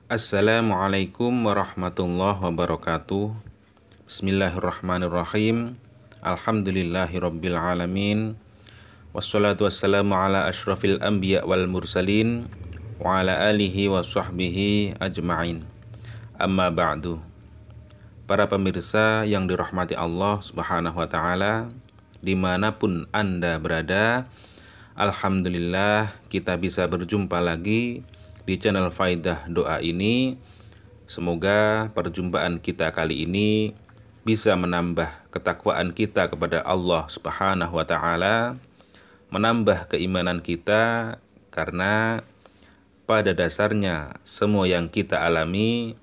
Assalamualaikum warahmatullahi wabarakatuh. Bismillahirrahmanirrahim. Alhamdulillahirabbil alamin. Wassalatu wassalamu ala asyrafil anbiya wal mursalin wa ala alihi wa sahbihi ajma'in. Amma ba'du. Para pemirsa yang dirahmati Allah Subhanahu wa taala, dimanapun Anda berada, alhamdulillah kita bisa berjumpa lagi di channel Faidah Doa ini. Semoga perjumpaan kita kali ini bisa menambah ketakwaan kita kepada Allah Subhanahu wa taala, menambah keimanan kita, karena pada dasarnya semua yang kita alami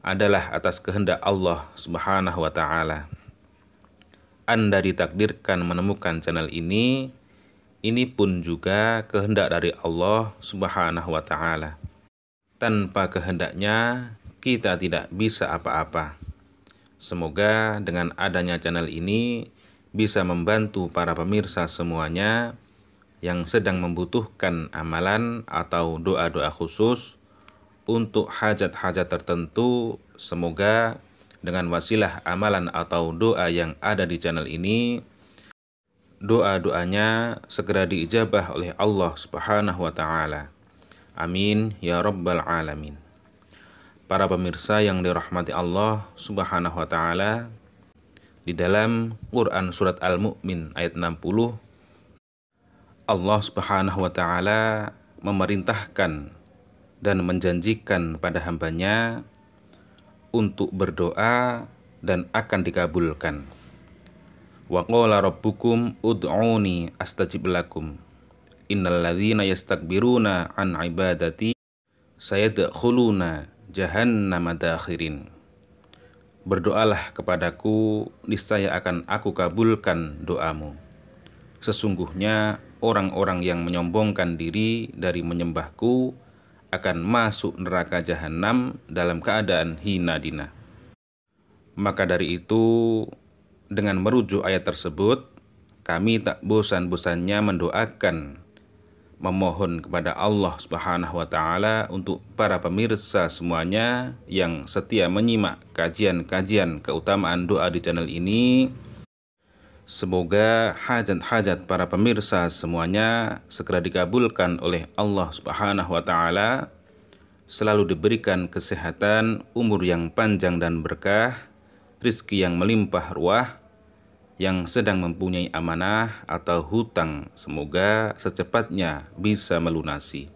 adalah atas kehendak Allah Subhanahu wa taala. Anda ditakdirkan menemukan channel ini pun juga kehendak dari Allah Subhanahu wa taala. Tanpa kehendaknya kita tidak bisa apa-apa. Semoga dengan adanya channel ini bisa membantu para pemirsa semuanya yang sedang membutuhkan amalan atau doa-doa khusus untuk hajat-hajat tertentu. Semoga dengan wasilah amalan atau doa yang ada di channel ini, doa-doanya segera diijabah oleh Allah Subhanahu wa taala. Amin ya rabbal alamin. Para pemirsa yang dirahmati Allah Subhanahu wa taala, di dalam Quran surat Al-Mu'min ayat 60, Allah Subhanahu wa taala memerintahkan dan menjanjikan pada hambanya untuk berdoa dan akan dikabulkan. Wa qala rabbukum ud'uni astajib lakum innal ladzina yastakbiruna an ibadati sayadkhuluna jahannama dakhirin. Berdoalah kepadaku, niscaya akan aku kabulkan doamu. Sesungguhnya orang-orang yang menyombongkan diri dari menyembahku akan masuk neraka jahanam dalam keadaan hina dina. Maka dari itu, dengan merujuk ayat tersebut, kami tak bosan-bosannya mendoakan, memohon kepada Allah Subhanahu wa taala untuk para pemirsa semuanya yang setia menyimak kajian-kajian keutamaan doa di channel ini. Semoga hajat-hajat para pemirsa semuanya segera dikabulkan oleh Allah Subhanahu wa taala, selalu diberikan kesehatan, umur yang panjang dan berkah, rizki yang melimpah ruah. Yang sedang mempunyai amanah atau hutang, semoga secepatnya bisa melunasi.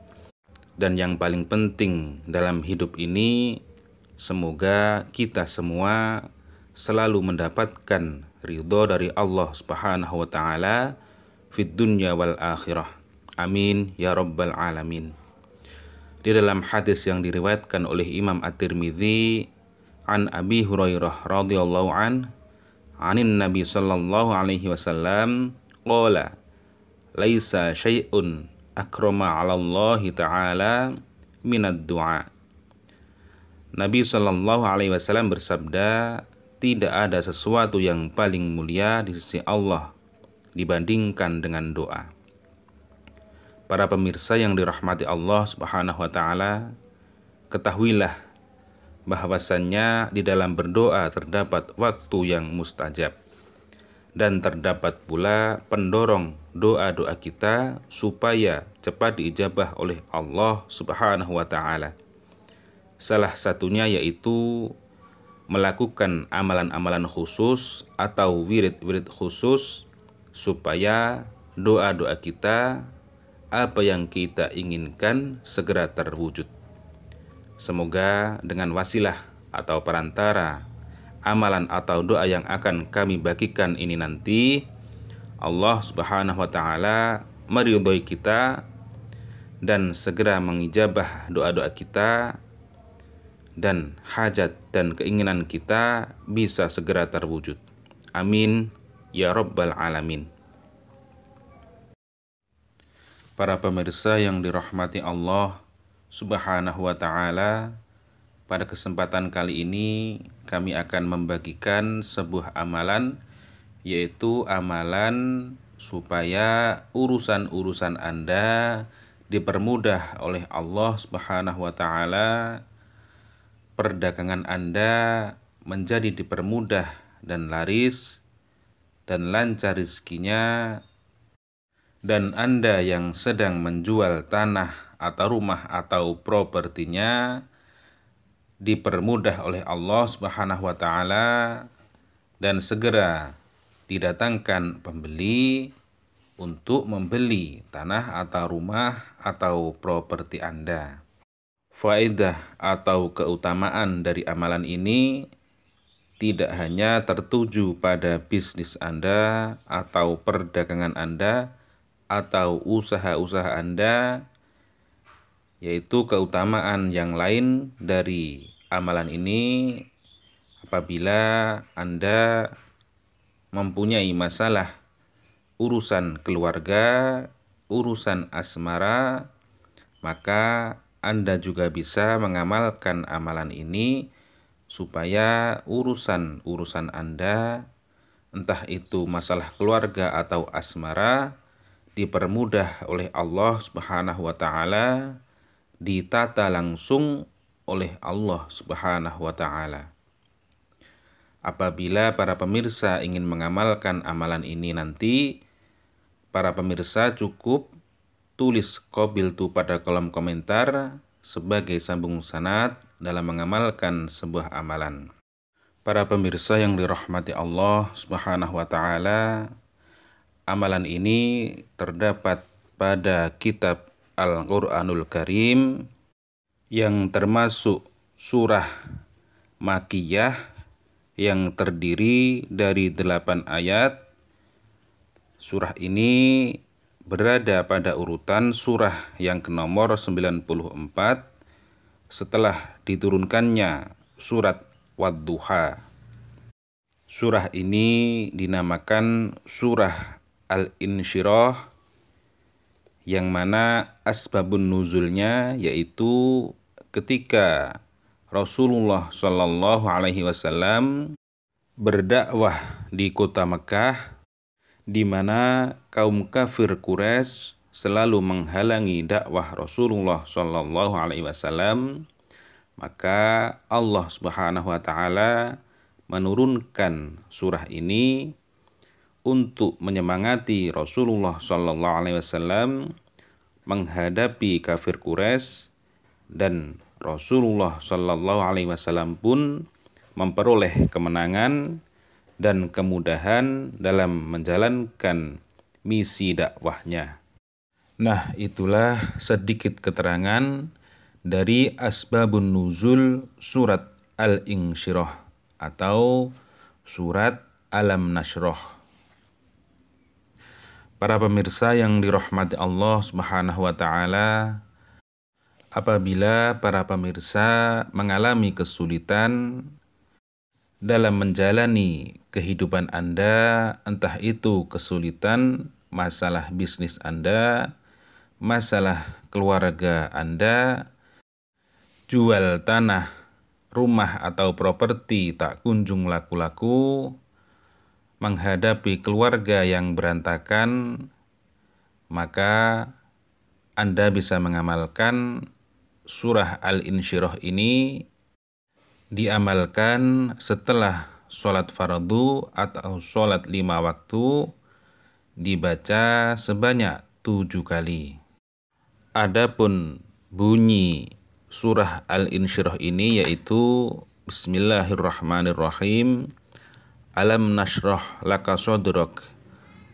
Dan yang paling penting dalam hidup ini, semoga kita semua selalu mendapatkan ridho dari Allah Subhanahu wa taala fid dunya wal akhirah. Amin ya rabbal alamin. Di dalam hadis yang diriwayatkan oleh Imam At-Tirmidzi an Abi Hurairah radhiyallahu an anin Nabi sallallahu alaihi wasallam qala laisa syai'un akrama 'ala Allah ta'ala minad du'a. Nabi sallallahu alaihi wasallam bersabda, tidak ada sesuatu yang paling mulia di sisi Allah dibandingkan dengan doa. Para pemirsa yang dirahmati Allah Subhanahu wa taala, ketahuilah bahwasannya di dalam berdoa terdapat waktu yang mustajab, dan terdapat pula pendorong doa-doa kita supaya cepat diijabah oleh Allah Subhanahu wa taala. Salah satunya yaitu melakukan amalan-amalan khusus atau wirid-wirid khusus supaya doa-doa kita, apa yang kita inginkan, segera terwujud. Semoga dengan wasilah atau perantara amalan atau doa yang akan kami bagikan ini nanti, Allah Subhanahu wa taala meridhoi kita dan segera mengijabah doa-doa kita, dan hajat dan keinginan kita bisa segera terwujud. Amin ya rabbal alamin. Para pemirsa yang dirahmati Allah Subhanahu wa ta'ala, pada kesempatan kali ini kami akan membagikan sebuah amalan, yaitu amalan supaya urusan-urusan Anda dipermudah oleh Allah Subhanahu wa taala, perdagangan Anda menjadi dipermudah dan laris dan lancar rezekinya, dan Anda yang sedang menjual tanah atau rumah atau propertinya dipermudah oleh Allah Subhanahu wa taala dan segera didatangkan pembeli untuk membeli tanah atau rumah atau properti Anda. Faedah atau keutamaan dari amalan ini tidak hanya tertuju pada bisnis Anda atau perdagangan Anda atau usaha-usaha Anda, yaitu keutamaan yang lain dari amalan ini apabila Anda mempunyai masalah urusan keluarga, urusan asmara, maka Anda juga bisa mengamalkan amalan ini supaya urusan-urusan Anda, entah itu masalah keluarga atau asmara, dipermudah oleh Allah Subhanahu wa taala, ditata langsung oleh Allah Subhanahu wa taala. Apabila para pemirsa ingin mengamalkan amalan ini nanti, para pemirsa cukup tulis qabiltu pada kolom komentar sebagai sambung sanad dalam mengamalkan sebuah amalan. Para pemirsa yang dirahmati Allah Subhanahu wa taala, amalan ini terdapat pada kitab Al-Qur'anul Karim yang termasuk surah Makkiyah yang terdiri dari 8 ayat. Surah ini berada pada urutan surah yang ke nomor 94 setelah diturunkannya surat Wad-Duha. Surah ini dinamakan surah Al-Insyirah, yang mana asbabun nuzulnya yaitu ketika Rasulullah Shallallahu Alaihi Wasallam berdakwah di kota Mekah, di mana kaum kafir Quraisy selalu menghalangi dakwah Rasulullah Shallallahu Alaihi Wasallam, maka Allah Subhanahu Wa Taala menurunkan surah ini untuk menyemangati Rasulullah Shallallahu Alaihi Wasallam menghadapi kafir Quraisy, dan Rasulullah Shallallahu Alaihi Wasallam pun memperoleh kemenangan dan kemudahan dalam menjalankan misi dakwahnya. Nah, itulah sedikit keterangan dari asbabun nuzul surat Al-Insyirah atau surat Alam Nashrah. Para pemirsa yang dirahmati Allah Subhanahu wa taala, apabila para pemirsa mengalami kesulitan dalam menjalani kehidupan Anda, entah itu kesulitan masalah bisnis Anda, masalah keluarga Anda, jual tanah, rumah atau properti tak kunjung laku-laku, menghadapi keluarga yang berantakan, maka Anda bisa mengamalkan surah Al-Insyirah ini, diamalkan setelah sholat fardu atau sholat 5 waktu, dibaca sebanyak 7 kali. Adapun bunyi surah Al-Insyirah ini yaitu Bismillahirrahmanirrahim. Alam nashrah laka sadrak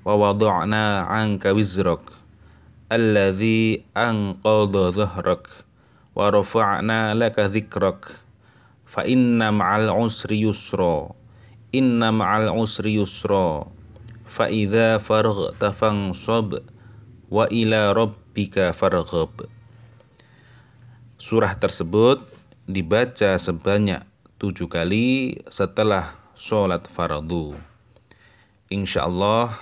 wa wada'na 'anka wizrak alladzi anqadha dhahrak wa rafa'na laka dzikrak fa inna ma'al usri yusra inna ma'al usri yusra fa idza farghta fansab wa ila rabbika farghab. Surah tersebut dibaca sebanyak 7 kali setelah sholat fardu. Insyaallah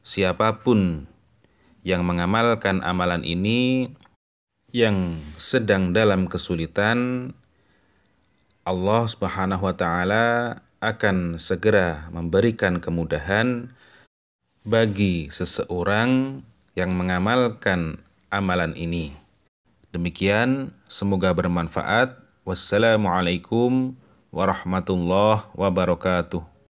siapapun yang mengamalkan amalan ini yang sedang dalam kesulitan, Allah Subhanahu wa taala akan segera memberikan kemudahan bagi seseorang yang mengamalkan amalan ini. Demikian, semoga bermanfaat. Wassalamualaikum warahmatullahi wabarakatuh.